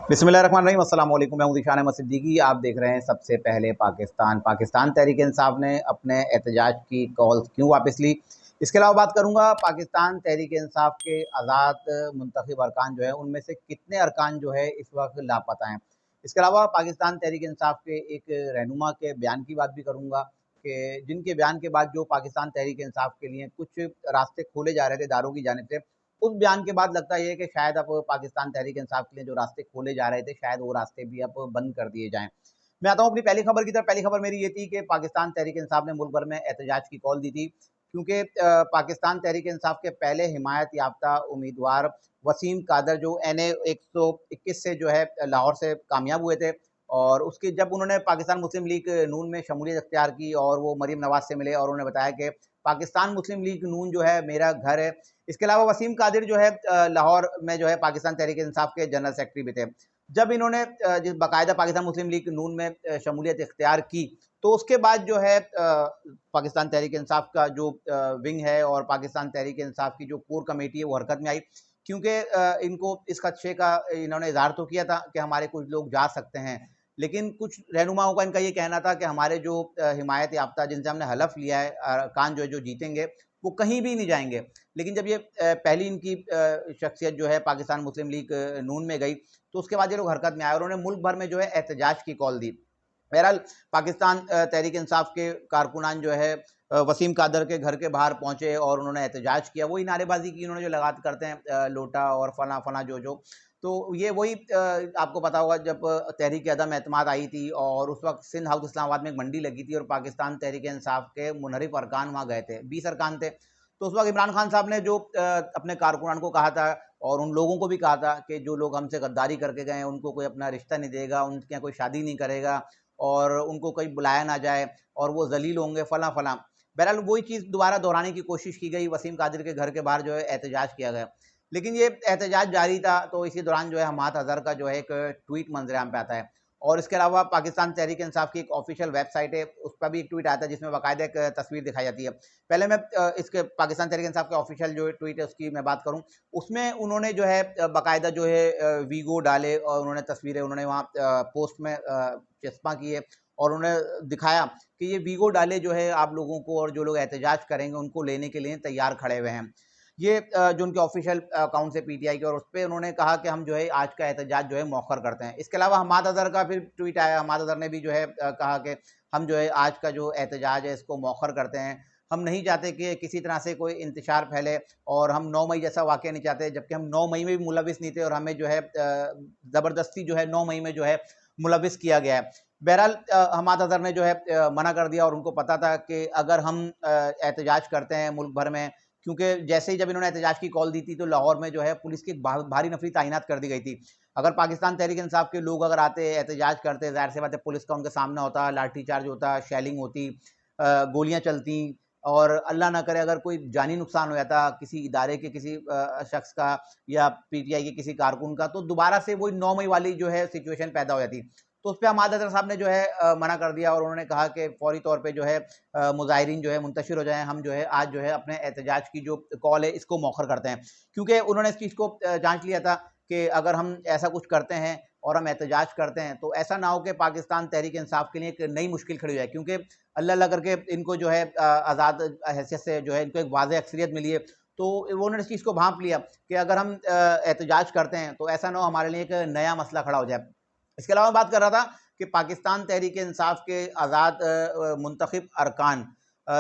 बिस्मिल्लाहिर्रहमानिर्रहीम, अस्सलाम वालेकुम। मैं हूं ज़ीशान अहमद सिद्दीकी। आप देख रहे हैं सबसे पहले पाकिस्तान तहरीक इंसाफ ने अपने एहतजाज की कॉल क्यों वापस ली, इसके अलावा बात करूंगा पाकिस्तान तहरीक इंसाफ के आज़ाद मुंतखब अरकान जो है उनमें से कितने अरकान जो है इस वक्त लापता हैं। इसके अलावा पाकिस्तान तहरीक इंसाफ के एक रहनुमा के बयान की बात भी करूँगा कि जिनके बयान के बाद जो पाकिस्तान तहरीक इंसाफ के लिए कुछ रास्ते खोले जा रहे थे दारों की जानिब से, उस बयान के बाद लगता ये है कि शायद अब पाकिस्तान तहरीक इंसाफ के लिए जो रास्ते खोले जा रहे थे, शायद वो रास्ते भी अब बंद कर दिए जाएँ। मैं आता हूँ अपनी पहली खबर की तरफ। पहली खबर मेरी ये थी कि पाकिस्तान तहरीक इंसाफ ने मुल्क भर में एहतजाज की कॉल दी थी, क्योंकि पाकिस्तान तहरीक इंसाफ के पहले हिमायत याफ्ता उम्मीदवार वसीम कादर जो NA 121 से जो है लाहौर से कामयाब हुए थे, और उसकी जब उन्होंने पाकिस्तान मुस्लिम लीग नून में शमूलियत इख्तियार की और वो मरीम नवाज़ से मिले और उन्होंने बताया कि पाकिस्तान मुस्लिम लीग नून जो है मेरा घर है। इसके अलावा वसीम कादिर जो है लाहौर में जो है पाकिस्तान तहरीक इंसाफ के जनरल सेक्रेटरी भी थे। जब इन्होंने बाकायदा पाकिस्तान मुस्लिम लीग नून में शमूलियत इख्तियार की, तो उसके बाद जो है पाकिस्तान तहरीक इंसाफ का जो विंग है और पाकिस्तान तहरीक इंसाफ की जो कोर कमेटी है वो हरकत में आई, क्योंकि इनको इस खदशे का इन्होंने इजहार तो किया था कि हमारे कुछ लोग जा सकते हैं, लेकिन कुछ रहनुमाओं का इनका ये कहना था कि हमारे जो हिमायत याफ्ता जिनसे हमने हलफ लिया है अरकान जो जीतेंगे वो कहीं भी नहीं जाएंगे। लेकिन जब ये पहली इनकी शख्सियत जो है पाकिस्तान मुस्लिम लीग नून में गई, तो उसके बाद ये लोग हरकत में आए और उन्होंने मुल्क भर में जो है एहतजाज की कॉल दी। बहरहाल पाकिस्तान तहरीक इंसाफ के कारकुनान जो है वसीम कादर के घर के बाहर पहुंचे और उन्होंने एहतजाज किया। वही नारेबाजी की उन्होंने जो लगात करते हैं लोटा और फला फला जो तो ये वही आपको पता होगा जब तहरीक अदम एतमाद आई थी और उस वक्त सिंध हाउस इस्लामाबाद में एक मंडी लगी थी और पाकिस्तान तहरीक इंसाफ के मुनहरिफ अरकान वहाँ गए थे, 20 अरकान थे। तो उस वक्त इमरान खान साहब ने जो अपने कारकुनान को कहा था और उन लोगों को भी कहा था कि जो लोग हमसे गद्दारी करके गए उनको कोई अपना रिश्ता नहीं देगा, उनके यहाँ कोई शादी नहीं करेगा और उनको कहीं बुलाया ना जाए और वो जलील होंगे फला फला। बहरहाल वही चीज़ दोबारा दोहराने की कोशिश की गई, वसीम कादिर के घर के बाहर जो है एहतजाज किया गया, लेकिन ये एहतजाज जारी था। तो इसी दौरान जो है हमाद अजहर का जो है एक ट्वीट मंजरेआम पे आता है, और इसके अलावा पाकिस्तान तहरीक इंसाफ की एक ऑफिशियल वेबसाइट है, उस पर भी एक ट्वीट आता है जिसमें बाकायदा एक तस्वीर दिखाई जाती है। पहले मैं इसके पाकिस्तान तहरीक इंसाफ के ऑफिशियल जो ट्वीट है उसकी मैं बात करूँ, उसमें उन्होंने जो है बाकायदा जो है वीगो डाले और उन्होंने तस्वीरें उन्होंने वहाँ पोस्ट में चस्पा की है और उन्होंने दिखाया कि ये वीगो डाले जो है आप लोगों को और जो लोग एहतजाज करेंगे उनको लेने के लिए तैयार खड़े हुए हैं। ये जो उनके ऑफिशियल अकाउंट से PTI के, और उस पर उन्होंने कहा कि हम जो है आज का एहतजाज जो है मौखर करते हैं। इसके अलावा हमाद अजहर का फिर ट्वीट आया, हमाद अजहर ने भी जो है कहा कि हम जो है आज का जो एहतजाज है इसको मौखर करते हैं। हम नहीं चाहते कि किसी तरह से कोई इंतशार फैले और हम 9 मई जैसा वाक़या नहीं चाहते, जबकि हम 9 मई में भी मुलविस नहीं थे और हमें जो है ज़बरदस्ती जो है 9 मई में जो है मुलविस किया गया है। बहरहाल हमाद अजहर ने जो है मना कर दिया और उनको पता था कि अगर हम एहतजाज करते हैं मुल्क भर में, क्योंकि जैसे ही जब इन्होंने एहतजाज की कॉल दी थी तो लाहौर में जो है पुलिस की भारी नफरी तैनात कर दी गई थी। अगर पाकिस्तान तहरीक इंसाफ के लोग अगर आते एहतजाज करते, ज़ाहिर सी बात है पुलिस का उनके सामने होता, लाठीचार्ज होता, शेलिंग होती, गोलियां चलती, और अल्लाह ना करे अगर कोई जानी नुकसान हो जाता किसी इदारे के किसी शख्स का या PTI के किसी कारकुन का, तो दोबारा से वही 9 मई वाली जो है सिचुएशन पैदा हो जाती। तो उस पर हमाद अजहर साहब ने जो है मना कर दिया और उन्होंने कहा कि फौरी तौर पे जो है मुजाहिरीन जो है मुंतशिर हो जाएं, हम जो है आज जो है अपने एहतजाज की जो कॉल है इसको मौखर करते हैं, क्योंकि उन्होंने इस चीज़ को जांच लिया था कि अगर हम ऐसा कुछ करते हैं और हम एहतजाज करते हैं तो ऐसा ना हो कि पाकिस्तान तहरीक इंसाफ के लिए एक नई मुश्किल खड़ी हो जाए, क्योंकि अल्लाह अल्लाह करके इनको जो है आज़ाद हैसियत से जो है इनको एक वाज़ेह अक्सरियत मिली है। तो उन्होंने इस चीज़ को भांप लिया कि अगर हम एहतजाज करते हैं तो ऐसा ना हो हमारे लिए एक नया मसला खड़ा हो जाए। इसके अलावा बात कर रहा था कि पाकिस्तान तहरीक इंसाफ के आज़ाद मुंतखब अरकान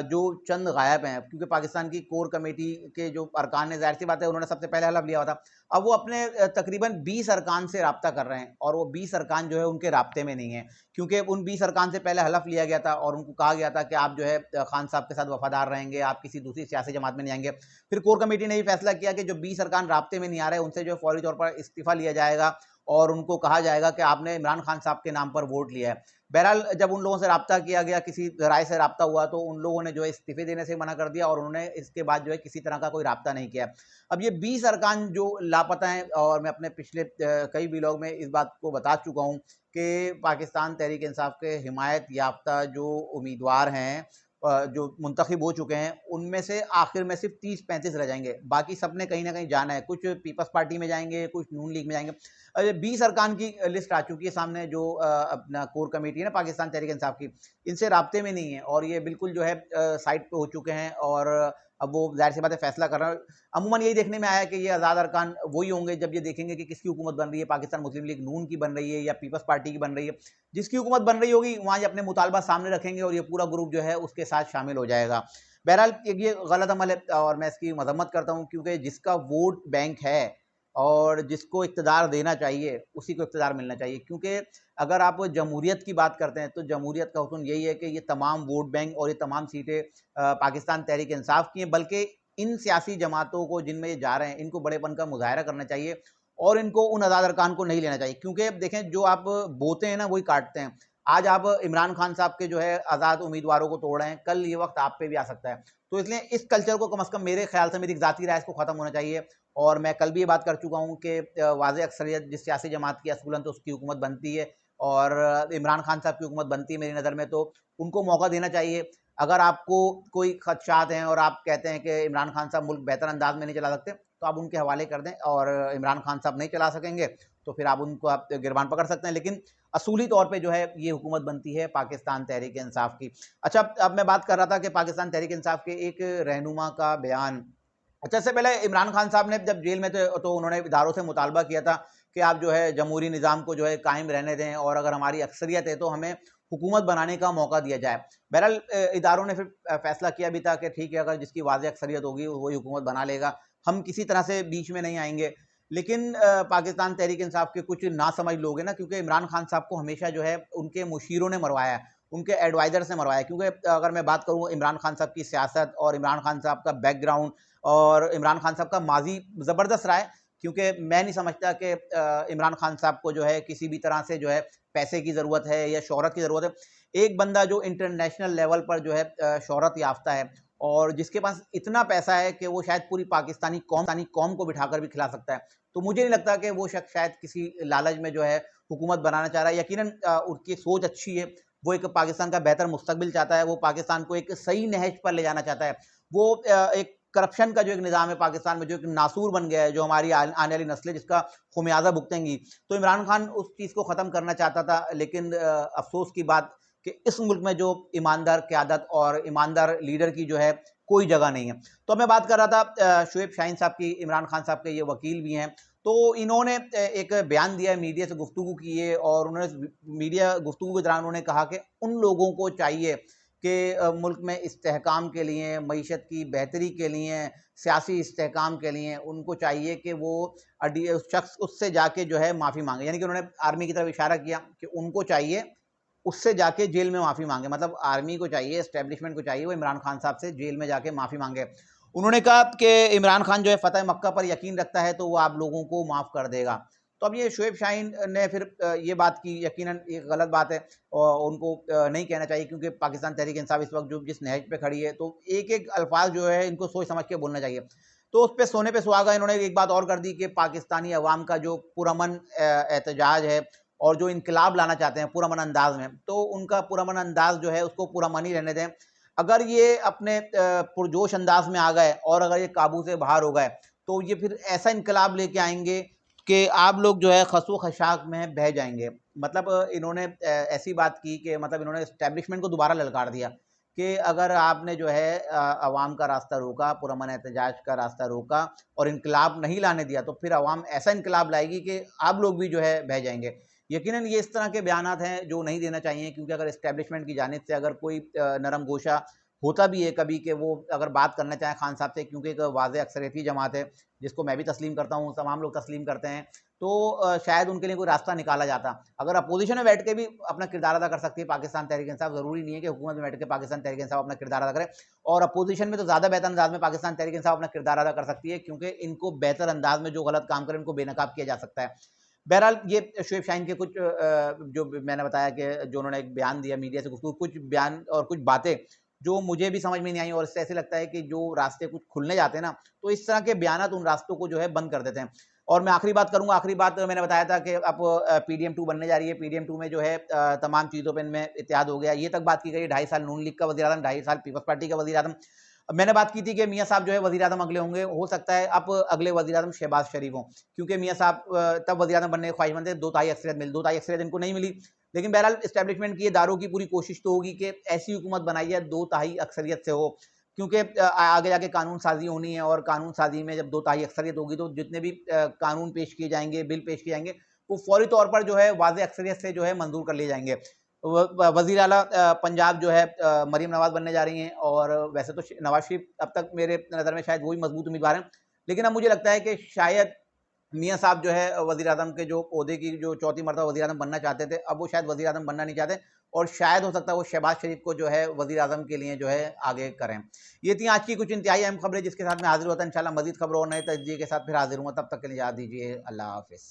जो चंद गायब हैं, क्योंकि पाकिस्तान की कोर कमेटी के जो अरकान है, ज़ाहिर सी बात है उन्होंने सबसे पहले हलफ लिया हुआ था। अब वो अपने तकरीबन 20 अरकान से रब्ता कर रहे हैं और वो 20 अरकान जो है उनके राब्ते में नहीं है, क्योंकि उन 20 अरकान से पहले हलफ लिया गया था और उनको कहा गया था कि आप जो है खान साहब के साथ वफादार रहेंगे, आप किसी दूसरी सियासी जमात में नहीं आएंगे। फिर कोर कमेटी ने ये फैसला किया कि जो 20 अरकान राब्ते में नहीं आ रहे उनसे जो फौरी तौर पर इस्तीफ़ा लिया जाएगा और उनको कहा जाएगा कि आपने इमरान खान साहब के नाम पर वोट लिया है। बहरहाल जब उन लोगों से रब्ता किया गया, किसी राय से रब्ता हुआ, तो उन लोगों ने जो है इस्तीफे देने से मना कर दिया और उन्होंने इसके बाद जो है किसी तरह का कोई रब्ता नहीं किया। अब ये 20 अरकान जो लापता हैं, और मैं अपने पिछले कई व्लॉग में इस बात को बता चुका हूँ कि पाकिस्तान तहरीक इंसाफ के हिमायत याफ्ता जो उम्मीदवार हैं जो मुंतखब हो चुके हैं उनमें से आखिर में सिर्फ 30-35 रह जाएंगे, बाकी सब ने कहीं ना कहीं जाना है। कुछ पीपल्स पार्टी में जाएंगे, कुछ नून लीग में जाएंगे। 20 अरकान की लिस्ट आ चुकी है सामने, जो अपना कोर कमेटी है ना पाकिस्तान तहरीक इंसाफ की, इनसे राब्ते में नहीं है और ये बिल्कुल जो है साइड पे हो चुके हैं और अब वो जाहिर सी बात है फैसला कर रहा है। अमूमन यही देखने में आया है कि ये आज़ाद अरकान वही होंगे जब ये देखेंगे कि किसकी हुकूमत बन रही है, पाकिस्तान मुस्लिम लीग नून की बन रही है या पीपल्स पार्टी की बन रही है। जिसकी हुकूमत बन रही होगी वहाँ ये अपने मुतालबा सामने रखेंगे और ये पूरा ग्रुप जो है उसके साथ शामिल हो जाएगा। बहरहाल ये गलत अमल है और मैं इसकी मजम्मत करता हूँ, क्योंकि जिसका वोट बैंक है और जिसको इक़्तिदार देना चाहिए उसी को इक़्तिदार मिलना चाहिए। क्योंकि अगर आप जमहूरियत की बात करते हैं तो जमहूरियत का हुस्न यही है कि ये तमाम वोट बैंक और ये तमाम सीटें पाकिस्तान तहरीक इंसाफ की हैं, बल्कि इन सियासी जमातों को जिनमें ये जा रहे हैं इनको बड़ेपन का मुजाहरा करना चाहिए और इनको उन आज़ाद अरकान को नहीं लेना चाहिए। क्योंकि देखें, जो आप बोते हैं ना वही काटते हैं। आज आप इमरान खान साहब के जो है आज़ाद उम्मीदवारों को तोड़ रहे हैं, कल ये वक्त आप पे भी आ सकता है। तो इसलिए इस कल्चर को कम अज़ कम मेरे ख्याल से, मेरी ज़ाती राय, इसको ख़त्म होना चाहिए। और मैं कल भी ये बात कर चुका हूँ कि वाज़े अक्सरियत जिस सियासी जमात की असूलन तो उसकी हुकूमत बनती है और इमरान खान साहब की हुकूमत बनती है मेरी नज़र में, तो उनको मौका देना चाहिए। अगर आपको कोई खदशात हैं और आप कहते हैं कि इमरान खान साहब मुल्क बेहतर अंदाज में नहीं चला सकते, तो आप उनके हवाले कर दें, और इमरान खान साहब नहीं चला सकेंगे तो फिर आप उनको आप गिरबान पकड़ सकते हैं। लेकिन असूली तौर पे जो है ये हुकूमत बनती है पाकिस्तान तहरीक इंसाफ की। अच्छा, अब मैं बात कर रहा था कि पाकिस्तान तहरीक इंसाफ के एक रहनुमा का बयान। अच्छा, इससे पहले इमरान खान साहब ने जब जेल में थे तो उन्होंने इदारों से मुतालबा किया था कि आप जो है जमहूरी निज़ाम को जो है कायम रहने दें और अगर हमारी अक्सरियत है तो हमें हुकूमत बनाने का मौका दिया जाए। बहरहाल इदारों ने फिर फैसला किया भी था कि ठीक है, अगर जिसकी वाज़ेह अक्सरियत होगी वही हुकूमत बना लेगा, हम किसी तरह से बीच में नहीं आएंगे। लेकिन पाकिस्तान तहरीक इंसाफ के कुछ नासमझ लोग हैं ना, क्योंकि इमरान खान साहब को हमेशा जो है उनके मुशीरों ने मरवाया है, उनके एडवाइज़र से मरवाया है। क्योंकि अगर मैं बात करूँ इमरान खान साहब की सियासत और इमरान खान साहब का बैकग्राउंड और इमरान खान साहब का माजी ज़बरदस्त रहा है, क्योंकि मैं नहीं समझता कि इमरान खान साहब को जो है किसी भी तरह से जो है पैसे की ज़रूरत है या शोहरत की ज़रूरत है। एक बंदा जो इंटरनेशनल लेवल पर जो है शोहरत याफ्ता है और जिसके पास इतना पैसा है कि वो शायद पूरी पाकिस्तानी कौम को बिठाकर भी खिला सकता है, तो मुझे नहीं लगता कि वो शख्स शायद किसी लालच में जो है हुकूमत बनाना चाह रहा है। यकीनन उनकी सोच अच्छी है, वो एक पाकिस्तान का बेहतर मुस्तकबिल चाहता है, वो पाकिस्तान को एक सही नहज पर ले जाना चाहता है। वो एक करप्शन का जो एक निज़ाम है पाकिस्तान में, जो एक नासूर बन गया है, जो हमारी आने वाली नस्लें जिसका खुमियाजा भुगतेंगी, तो इमरान खान उस चीज़ को ख़त्म करना चाहता था। लेकिन अफसोस की बात कि इस मुल्क में जो ईमानदार क़यादत और ईमानदार लीडर की जो है कोई जगह नहीं है। तो मैं बात कर रहा था शुएब शाहीन साहब की, इमरान खान साहब के ये वकील भी हैं, तो इन्होंने एक बयान दिया है, मीडिया से गुफ्तगू की है और उन्होंने मीडिया गुफ्तगू के दौरान उन्होंने कहा कि उन लोगों को चाहिए कि मुल्क में इस्तेहकाम के लिए, मईशत की बेहतरी के लिए, सियासी इस्तेहकाम के लिए उनको चाहिए कि वो उस शख्स उससे जाके जो है माफ़ी मांगे। यानी कि उन्होंने आर्मी की तरफ इशारा किया कि उनको चाहिए उससे जाके जेल में माफ़ी मांगे। मतलब आर्मी को चाहिए, एस्टेब्लिशमेंट को चाहिए वो इमरान खान साहब से जेल में जाके माफ़ी मांगे। उन्होंने कहा कि इमरान खान जो है फ़तह मक्का पर यकीन रखता है तो वो आप लोगों को माफ़ कर देगा। तो अब ये शुएब शाहीन ने फिर ये बात की, यकीनन ये गलत बात है और उनको नहीं कहना चाहिए, क्योंकि पाकिस्तान तहरीक इंसाफ इस वक्त जो जिस नहज पे खड़ी है तो एक-एक अल्फाज जो है इनको सोच समझ के बोलना चाहिए। तो उस पे सोने पे सुहागा इन्होंने एक बात और कर दी कि पाकिस्तानी अवाम का जो पुरअमन एहतजाज है और जो इनकलाब लाना चाहते हैं पुरअमन अंदाज में, तो उनका पुरअमन अंदाज जो है उसको पुरअमन ही रहने दें। अगर ये अपने पुरजोश अंदाज में आ गए और अगर ये काबू से बाहर हो गए तो ये फिर ऐसा इनकलाब लेके आएंगे कि आप लोग जो है खसो खशाक में बह जाएंगे। मतलब इन्होंने ऐसी बात की कि मतलब इन्होंने एस्टेब्लिशमेंट को दोबारा ललकार दिया कि अगर आपने जो है अवाम का रास्ता रोका, पुरअमन एहतजाज का रास्ता रोका और इनकलाब नहीं लाने दिया, तो फिर अवाम ऐसा इनकलाब लाएगी कि आप लोग भी जो है बह जाएंगे। यकीनन ये इस तरह के बयानात हैं जो नहीं देना चाहिए, क्योंकि अगर एस्टेब्लिशमेंट की जानिब से अगर कोई नरम गोशा होता भी है कभी कि वो अगर बात करना चाहें खान साहब से, क्योंकि एक वाज़ेह अक्सरियती जमात है जिसको मैं भी तस्लीम करता हूँ, तमाम लोग तस्लीम करते हैं, तो शायद उनके लिए कोई रास्ता निकाला जाता। अगर अपोजिशन में बैठ के भी अपना किरदार अदा कर सकती है पाकिस्तान तहरीक इंसाफ, ज़रूरी नहीं है कि हुकूमत में बैठ के पाकिस्तान तहरीक इंसाफ अपना किरदार अदा करे, और अपोजिशन में तो ज़्यादा बेहतर अंदाज में पाकिस्तान तहरीक इंसाफ अपना किरदार अदा कर सकती है, क्योंकि इनको बेहतर अंदाज में जो गलत काम करें उनको बेनकाब किया जा सकता है। बहरहाल ये शुएब शाहीन के कुछ जो मैंने बताया कि जो उन्होंने एक बयान दिया मीडिया से गुफ्तगू, कुछ बयान और कुछ बातें जो मुझे भी समझ में नहीं आई और इससे ऐसे लगता है कि जो रास्ते कुछ खुलने जाते हैं ना, तो इस तरह के बयानात उन रास्तों को जो है बंद कर देते हैं। और मैं आखिरी बात करूंगा, आखिरी बात मैंने बताया था कि अब PDM2 बनने जा रही है। PDM2 में जो है तमाम चीज़ों पर इनमें इत्तेहाद हो गया। ये तक बात की गई 2.5 साल नून लीग का वज़ीर आज़म, 2.5 साल पीपल्स पार्टी का वज़ीर आज़म। मैंने बात की थी कि मियाँ साहब जो है वज़ीर आज़म अगले होंगे, हो सकता है अब अगले वज़ीर आज़म शहबाज शरीफ हों, क्योंकि मियाँ साहब तब वज़ीर आज़म बनने के ख्वाहिशमंद थे, 2 तिहाई अक्सरियत मिली, 2 तिहाई अक्सरियत इनको नहीं मिली। लेकिन बहरहाल एस्टैब्लिशमेंट की, इदारों की पूरी कोशिश तो होगी कि ऐसी हुकूमत बनाई जाए 2 तिहाई अक्सरियत से हो, क्योंकि आगे जाके कानून साजी होनी है, और कानून साजी में जब 2 तिहाई अक्सरियत होगी तो जितने भी कानून पेश किए जाएंगे, बिल पेश किए जाएंगे, वो फौरी तौर पर जो है वाज़े अक्सरियत से जो है मंजूर कर लिए जाएंगे। वज़ीर आला पंजाब जो है मरीम नवाज़ बनने जा रही हैं, और वैसे तो नवाज शरीफ अब तक मेरे नज़र में शायद वही मजबूत उम्मीदवार हैं, लेकिन अब मुझे लगता है कि शायद मियाँ साहब जो है वज़ीर आज़म के जो ओहदे की जो चौथी मरतबा वज़ीर आज़म बनना चाहते थे, अब वो शायद वज़ीर आज़म बनना नहीं चाहते, और शायद हो सकता है वो शहबाज शरीफ को जो है वज़ीर आज़म के लिए जो है आगे करें। ये थी आज की कुछ इंतहाई अहम खबरें जिसके साथ मैं हाजिर होता है। इंशाल्लाह मज़ीद खबरों और नए तजज़िये के साथ फिर हाजिर हूँ। तब तक के लिए इजाज़त दीजिए। अल्लाह हाफ़िज़।